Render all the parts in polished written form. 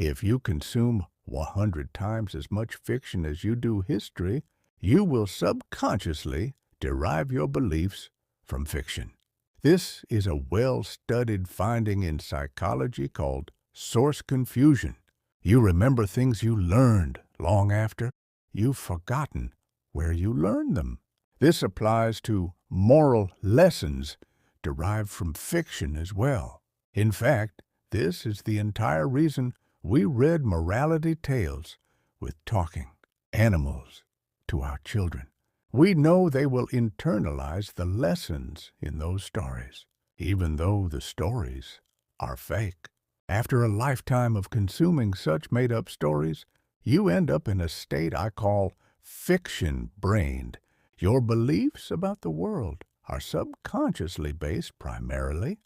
If you consume 100 times as much fiction as you do history, you will subconsciously derive your beliefs from fiction. This is a well-studied finding in psychology called source confusion. You remember things you learned long after you've forgotten where you learned them. This applies to moral lessons derived from fiction as well. In fact, this is the entire reason we read morality tales with talking animals to our children. We know they will internalize the lessons in those stories, even though the stories are fake. After a lifetime of consuming such made-up stories, you end up in a state I call fiction-brained. Your beliefs about the world are subconsciously based primarily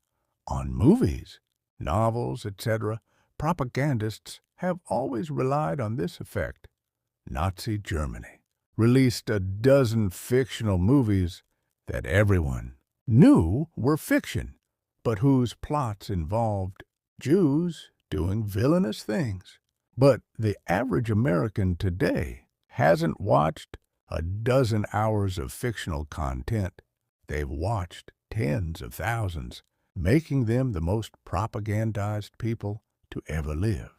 on movies, novels, etc. Propagandists have always relied on this effect. Nazi Germany released a dozen fictional movies that everyone knew were fiction, but whose plots involved Jews doing villainous things. But the average American today hasn't watched a dozen hours of fictional content. They've watched tens of thousands, making them the most propagandized people to ever live.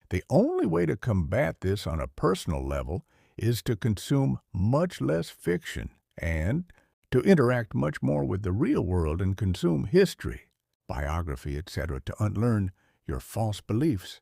The only way to combat this on a personal level is to consume much less fiction and to interact much more with the real world and consume history, biography, etc. to unlearn your false beliefs.